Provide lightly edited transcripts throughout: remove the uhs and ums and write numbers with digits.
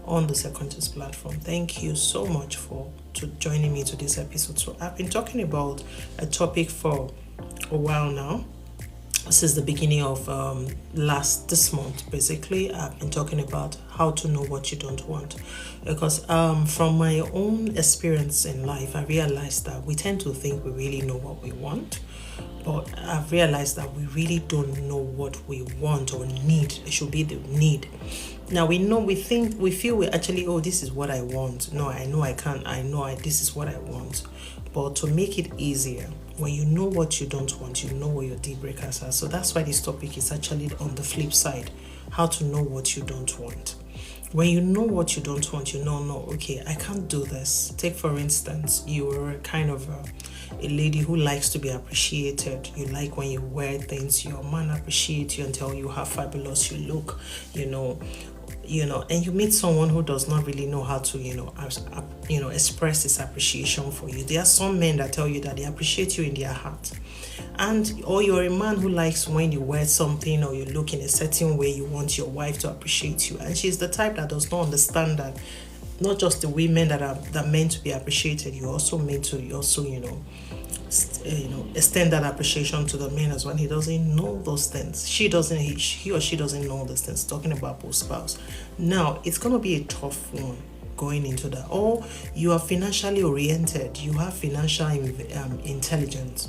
on the Secondus platform. Thank you so much for joining me to this episode. So I've been talking about a topic for a while now. Since the beginning of this month, basically, I've been talking about how to know what you don't want, because from my own experience in life, I realized that we tend to think we really know what we want, but I've realized that we really don't know what we want or need. It should be the need. Now we feel we actually, oh, this is what I want. No, I know I can't. This is what I want. But to make it easier, when you know what you don't want, you know what your deal breakers are. So that's why this topic is actually on the flip side, how to know what you don't want. When you know what you don't want, you know, no, okay, I can't do this. Take, for instance, you're kind of a lady who likes to be appreciated. You like when you wear things, your man appreciates you and tell you how fabulous you look, and you meet someone who does not really know how to, express his appreciation for you. There are some men that tell you that they appreciate you in their heart. Or you're a man who likes when you wear something or you look in a certain way, you want your wife to appreciate you. And she's the type that does not understand that not just the women that are meant to be appreciated, you're also meant to extend that appreciation to the man as well. He doesn't know those things. He or she doesn't know those things. Talking about both spouse. Now, it's going to be a tough one going into that. Or you are financially oriented. You have financial intelligence.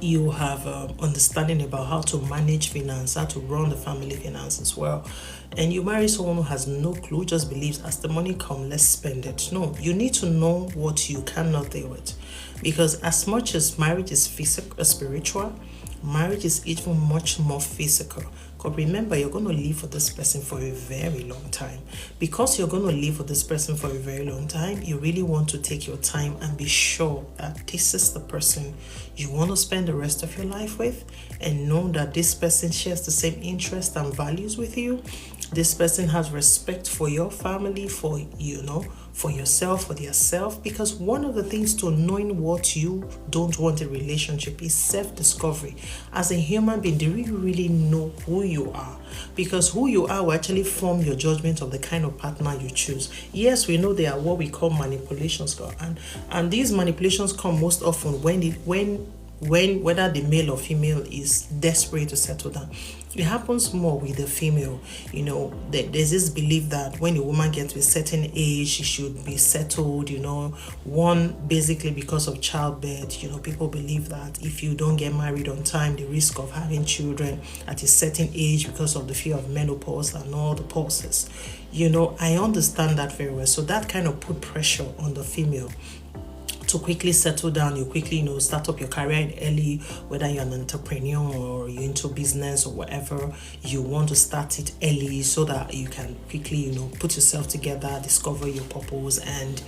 You have understanding about how to manage finance, how to run the family finance as well. And you marry someone who has no clue, just believes as the money comes, let's spend it. No, you need to know what you cannot deal with. Because as much as marriage is physical, spiritual, marriage is even much more physical. Because remember, you're going to live for this person for a very long time. Because you're going to live for this person for a very long time, you really want to take your time and be sure that this is the person you want to spend the rest of your life with, and know that this person shares the same interests and values with you. This person has respect for your family, for yourself, for their self. Because one of the things to knowing what you don't want in a relationship is self-discovery. As a human being, do you really know who you are? Because who you are will actually form your judgment of the kind of partner you choose. Yes, we know there are what we call manipulations, and these manipulations come most often when whether the male or female is desperate to settle down. It happens more with the female. There's this belief that when a woman gets to a certain age, she should be settled. One, basically because of childbirth. People believe that if you don't get married on time, the risk of having children at a certain age because of the fear of menopause and all the pulses. I understand that very well. So that kind of put pressure on the female to quickly settle down. You quickly, start up your career early, whether you're an entrepreneur or you're into business or whatever, you want to start it early so that you can quickly, put yourself together, discover your purpose and,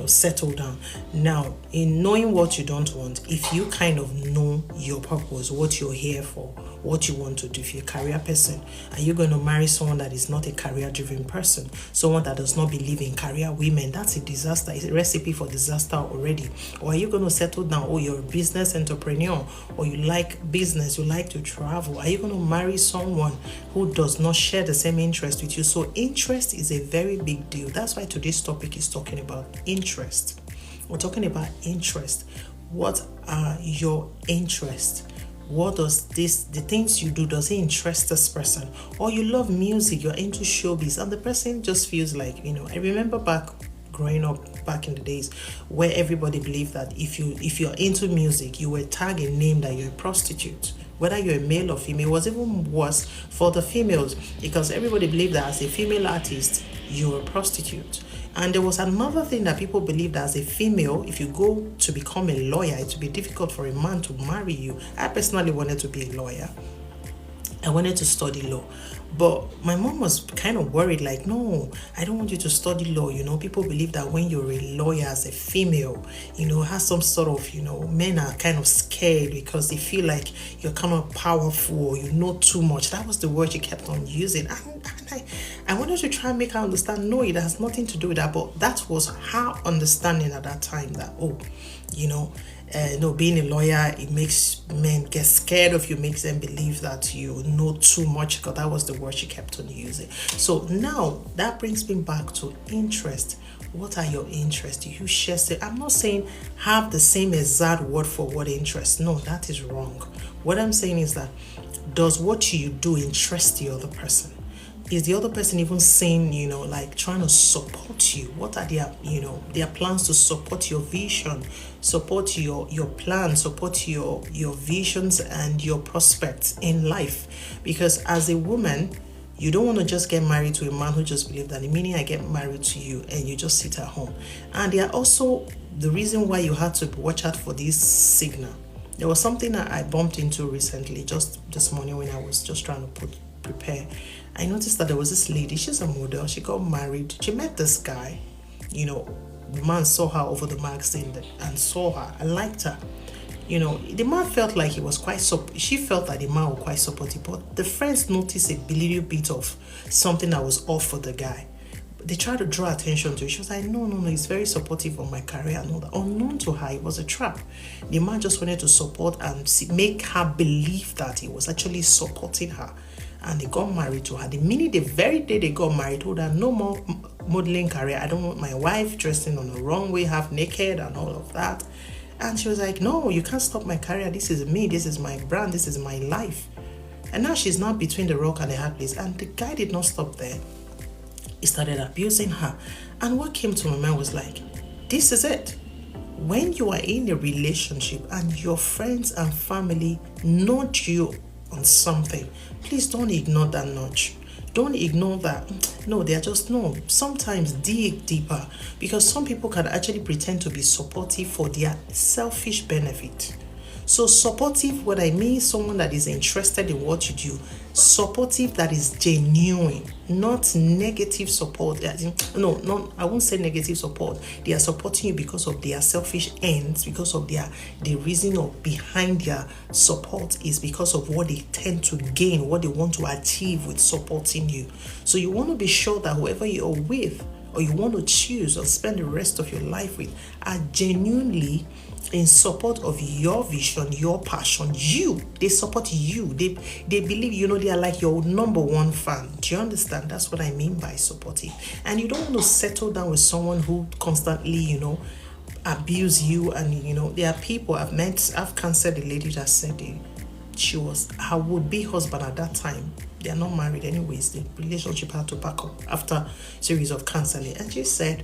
settle down. Now, in knowing what you don't want, if you kind of know your purpose, what you're here for, what you want to do, if you're a career person, are you going to marry someone that is not a career-driven person, someone that does not believe in career women? That's a disaster. It's a recipe for disaster already. Or are you going to settle down? Oh, you're a business entrepreneur, or you like business, you like to travel. Are you going to marry someone who does not share the same interest with you? So interest is a very big deal. That's why today's topic is talking about interest. We're talking about interest. What are your interests? What does the things you do, does it interest this person? Or you love music, you're into showbiz, and the person just feels like, I remember growing up back in the days where everybody believed that if you're into music, you were tagged a name that you're a prostitute. Whether you're a male or female, it was even worse for the females, because everybody believed that as a female artist, you're a prostitute. And there was another thing that people believed that as a female, if you go to become a lawyer, it would be difficult for a man to marry you. I personally wanted to be a lawyer. I wanted to study law. But my mom was kind of worried, like, no, I don't want you to study law. People believe that when you're a lawyer as a female, has some sort of, men are kind of scared because they feel like you're kind of powerful or you know too much. That was the word she kept on using. I wanted to try and make her understand, no, it has nothing to do with that. But that was her understanding at that time, that, oh, no, being a lawyer, it makes men get scared of you, makes them believe that you know too much, because that was the word she kept on using. So now that brings me back to interest. What are your interests? You share. I'm not saying have the same exact word for word interest. No, that is wrong. What I'm saying is that, does what you do interest the other person? Is the other person even saying, like trying to support you? What are their plans to support your vision, support your plans, support your visions and your prospects in life? Because as a woman, you don't want to just get married to a man who just believes that the minute I get married to you and you just sit at home. And there are also the reason why you had to watch out for this signal. There was something that I bumped into recently, just this morning when I was just trying to prepare. I noticed that there was this lady, she's a model, she got married, she met this guy, the man saw her over the magazine and saw her and liked her. The man felt like he was she felt that the man was quite supportive, but the friends noticed a little bit of something that was off for the guy. They tried to draw attention to it. She was like, no, he's very supportive of my career and all that. Unknown to her, it was a trap. The man just wanted to support and make her believe that he was actually supporting her. And they got married to her. The very day they got married, told her, no more modeling career. I don't want my wife dressing on the wrong way, half naked and all of that. And she was like, no, you can't stop my career. This is me. This is my brand. This is my life. And now she's not between the rock and the hard place. And the guy did not stop there. He started abusing her. And what came to my mind was like, this is it. When you are in a relationship and your friends and family nudge you on something, please don't ignore that nudge. Don't ignore that. No, they're just, no. Sometimes dig deeper, because some people can actually pretend to be supportive for their selfish benefit. So supportive, what I mean, someone that is interested in what you do. Supportive that is genuine, not negative support. No, I won't say negative support. They are supporting you because of their selfish ends, because of the reason behind their support is because of what they tend to gain, what they want to achieve with supporting you. So you want to be sure that whoever you're with, or you want to choose or spend the rest of your life with, are genuinely in support of your vision, your passion. They support you. They believe, they are like your number one fan. Do you understand? That's what I mean by supportive. And you don't want to settle down with someone who constantly, abuse you. And, there are people I've counseled a lady that said she was her would-be husband at that time. They are not married anyways. The relationship had to back up after a series of counseling. And she said,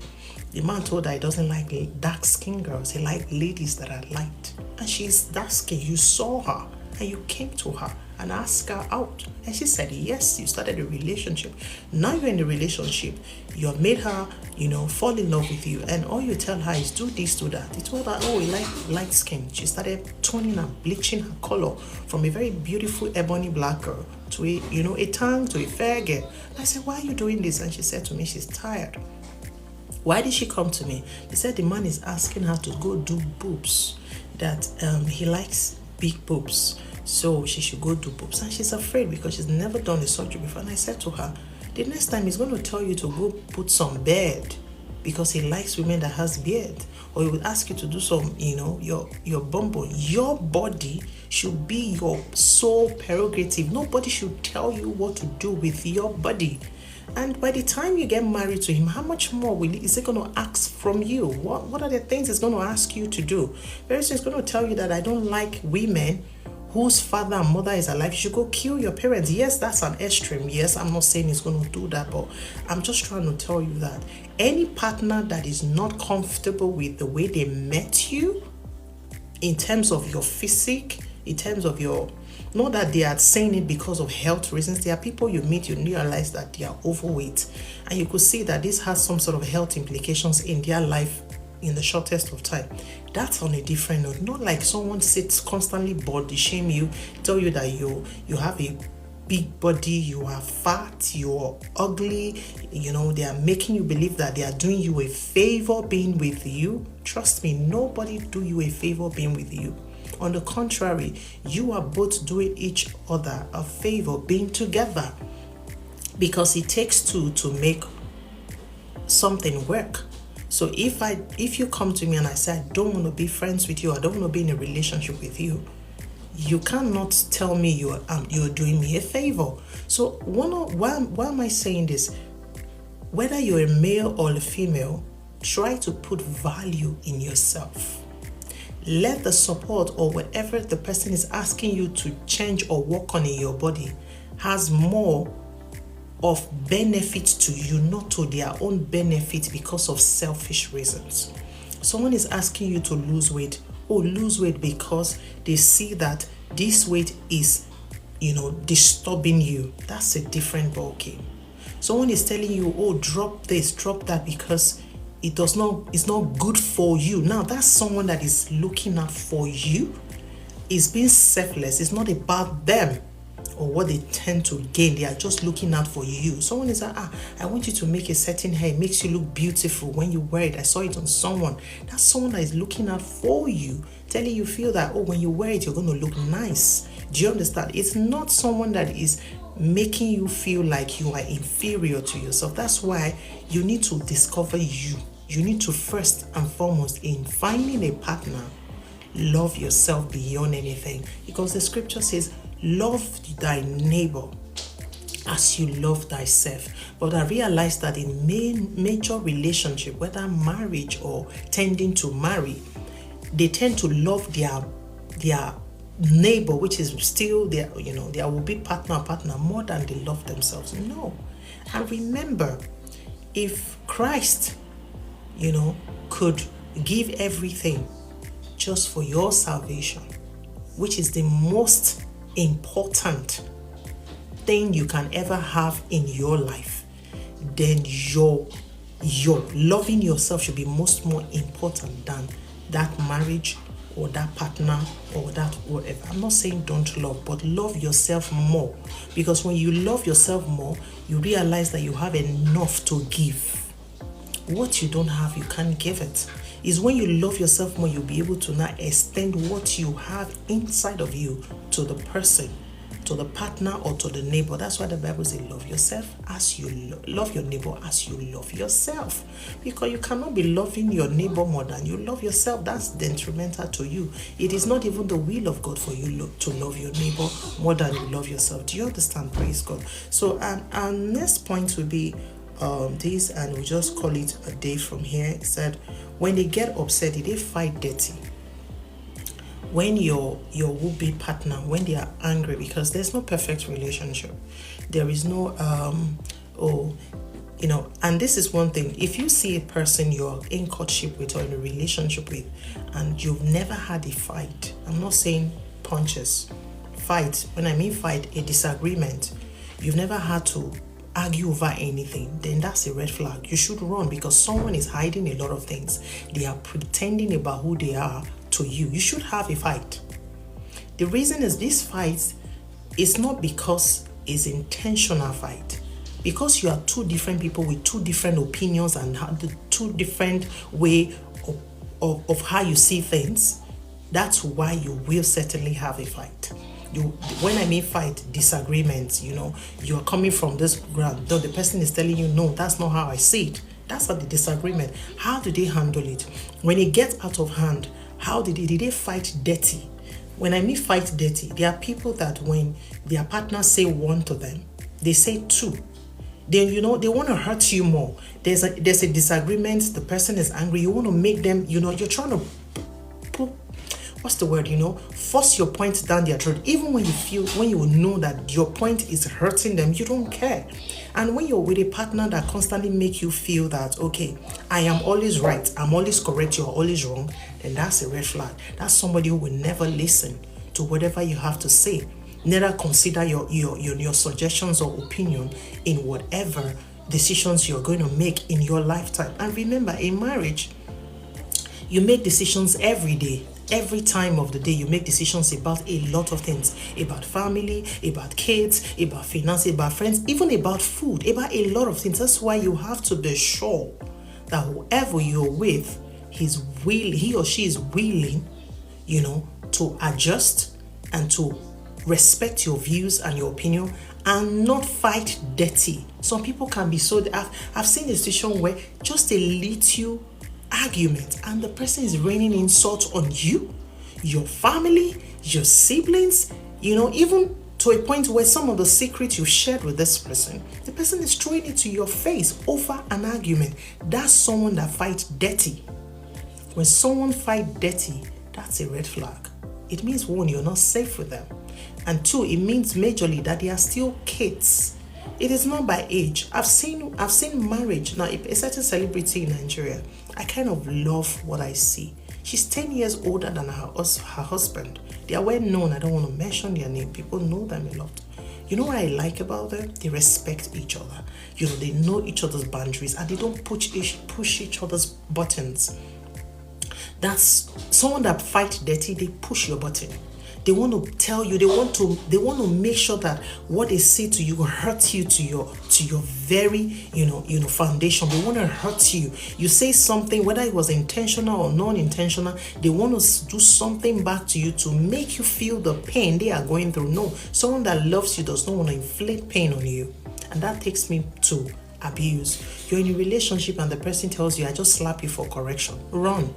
the man told her he doesn't like dark-skinned girls. He likes ladies that are light. And she's dark-skinned. You saw her and you came to her and asked her out. And she said, yes, you started a relationship. Now you're in a relationship. You have made her, fall in love with you. And all you tell her is do this, do that. He told her, oh, you like light skin. She started toning and bleaching her color from a very beautiful ebony black girl to a tan, to a fair girl. And I said, why are you doing this? And she said to me, she's tired. Why did she come to me? He said the man is asking her to go do boobs, that he likes big boobs, so she should go do boobs. And she's afraid because she's never done a surgery before. And I said to her, the next time he's going to tell you to go put some beard, because he likes women that has beard, or he will ask you to do some, your bumbo. Your body should be your sole prerogative. Nobody should tell you what to do with your body. And by the time you get married to him, how much more is he going to ask from you? What are the things he's going to ask you to do? Very soon he's going to tell you that I don't like women whose father and mother is alive. You should go kill your parents. Yes, that's an extreme. Yes, I'm not saying he's going to do that, but I'm just trying to tell you that any partner that is not comfortable with the way they met you, in terms of your physique, in terms of your... Not that they are saying it because of health reasons. There are people you meet, you realize that they are overweight. And you could see that this has some sort of health implications in their life in the shortest of time. That's on a different note. Not like someone sits constantly body shame you, tell you that you have a big body, you are fat, you're ugly. They are making you believe that they are doing you a favor being with you. Trust me, nobody do you a favor being with you. On the contrary, you are both doing each other a favor being together. because it takes two to make something work. So if you come to me and I say I don't want to be friends with you, I don't want to be in a relationship with you, you cannot tell me you're doing me a favor. So why am I saying this? Whether you're a male or a female, try to put value in yourself. Let the support or whatever the person is asking you to change or work on in your body has more of benefit to you, not to their own benefit because of selfish reasons. Someone is asking you to lose weight. Oh, lose weight because they see that this weight is, disturbing you. That's a different ballgame. Someone is telling you, oh, drop this, drop that because it's not good for you. Now, that's someone that is looking out for you. It's being selfless. It's not about them or what they tend to gain. They are just looking out for you. Someone is like, I want you to make a certain hair. It makes you look beautiful when you wear it. I saw it on someone. That's someone that is looking out for you, telling you feel that, when you wear it, you're going to look nice. Do you understand? It's not someone that is making you feel like you are inferior to yourself. That's why you need to discover you. You need to first and foremost, in finding a partner, love yourself beyond anything. Because the scripture says, love thy neighbor as you love thyself. But I realized that in major relationship, whether marriage or tending to marry, they tend to love their neighbor, which is still their will-be partner more than they love themselves. No. And remember, if Christ, could give everything just for your salvation, which is the most important thing you can ever have in your life, then your loving yourself should be more important than that marriage or that partner or that whatever. I'm not saying don't love, but love yourself more. Because when you love yourself more, you realize that you have enough to give. What you don't have, you can't give it. It's when you love yourself more, you'll be able to now extend what you have inside of you to the person, to the partner, or to the neighbor. That's why the Bible says, love yourself as you love your neighbor as you love yourself. Because you cannot be loving your neighbor more than you love yourself. That's detrimental to you. It is not even the will of God for you to love your neighbor more than you love yourself. Do you understand? Praise God. So our next point will be this, and we'll just call it a day from here. It said, when they get upset, they fight dirty. When your would-be partner, when they are angry, because there's no perfect relationship, there is no and this is one thing. If you see a person you're in courtship with or in a relationship with, and you've never had a fight, I'm not saying punches, fight. When I mean fight, a disagreement, you've never had to argue over anything, then that's a red flag. You should run, because someone is hiding a lot of things. They are pretending about who they are to you. You should have a fight. The reason is this fight is not because it's intentional fight. Because you are two different people with two different opinions and the two different way of how you see things, that's why you will certainly have a fight. When I mean fight, disagreements, you are coming from this ground, though the person is telling you, no, that's not how I see it. That's not the disagreement. How do they handle it? When it gets out of hand, did they fight dirty? When I mean fight dirty, there are people that when their partners say one to them, they say two. Then, they want to hurt you more. There's a disagreement, the person is angry, you want to make them, you're trying to force your point down their throat. Even when you know that your point is hurting them, you don't care. And when you're with a partner that constantly make you feel that, okay, I am always right, I'm always correct, you're always wrong, then that's a red flag. That's somebody who will never listen to whatever you have to say. Never consider your suggestions or opinion in whatever decisions you're going to make in your lifetime. And remember, in marriage, you make decisions every day. Every time of the day, you make decisions about a lot of things, about family, about kids, about finances, about friends, even about food, about a lot of things. That's why you have to be sure that whoever you're with, he or she is willing, to adjust and to respect your views and your opinion and not fight dirty. Some people can be so, I've seen a situation where just a little argument and the person is raining insults on you, your family, your siblings, even to a point where some of the secrets you shared with this person, the person is throwing it to your face over an argument. That's someone that fights dirty. When someone fights dirty, that's a red flag. It means, one, you're not safe with them. And two, it means majorly that they are still kids. It is not by age. I've seen marriage. Now, a certain celebrity in Nigeria, I kind of love what I see. She's 10 years older than her husband. They are well known. I don't want to mention their name. People know them a lot. You know what I like about them? They respect each other. They know each other's boundaries and they don't push each other's buttons. That's someone that fight dirty. They push your button. They want to tell you, they want to make sure that what they say to you hurts you to your very foundation. They want to hurt you. You say something, whether it was intentional or non-intentional, they want to do something back to you to make you feel the pain they are going through. No, someone that loves you does not want to inflict pain on you. And that takes me to abuse. You're in a relationship and the person tells you, I just slap you for correction. Run.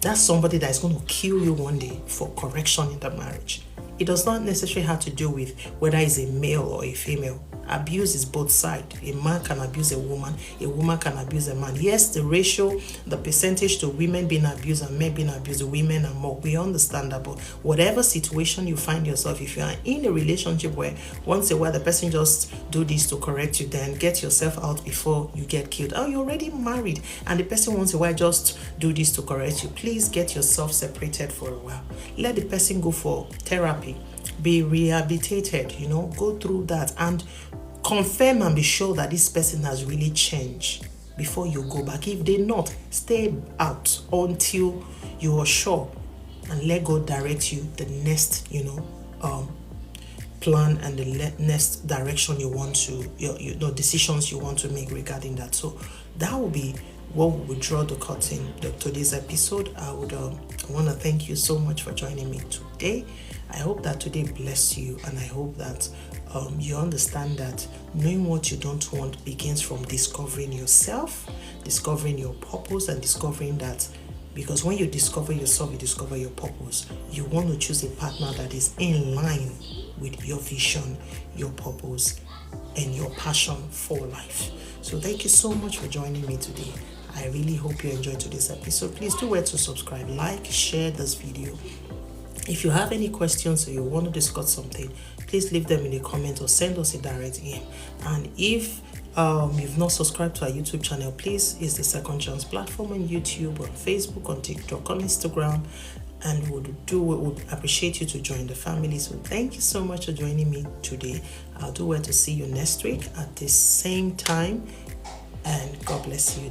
That's somebody that is going to kill you one day for correction in the marriage. It does not necessarily have to do with whether it's a male or a female. Abuse is both sides. A man can abuse a woman can abuse a man. Yes, the ratio, the percentage to women being abused and men being abused, women are more. We understand that, but whatever situation you find yourself, if you are in a relationship where once in a while the person just do this to correct you, then get yourself out before you get killed. Oh, you're already married and the person once in a while just do this to correct you. Please get yourself separated for a while. Let the person go for therapy. Be rehabilitated, go through that and confirm and be sure that this person has really changed before you go back. If they not, stay out until you are sure and let God direct you the next, plan and the next direction you want to, decisions you want to make regarding that. So that will be what we would draw the curtain to today's episode. I want to thank you so much for joining me today. I hope that today blessed you, and I hope that you understand that knowing what you don't want begins from discovering yourself, discovering your purpose, and discovering that, because when you discover yourself, you discover your purpose. You want to choose a partner that is in line with your vision, your purpose, and your passion for life. So thank you so much for joining me today. I really hope you enjoyed today's episode. Please do well to subscribe, like, share this video. If you have any questions or you want to discuss something, please leave them in the comment or send us a direct DM. And if you've not subscribed to our YouTube channel, please, it's the Second Chance platform on YouTube, on Facebook, on TikTok, on Instagram, and would appreciate you to join the family. So thank you so much for joining me today. I'll do well to see you next week at the same time, and God bless you.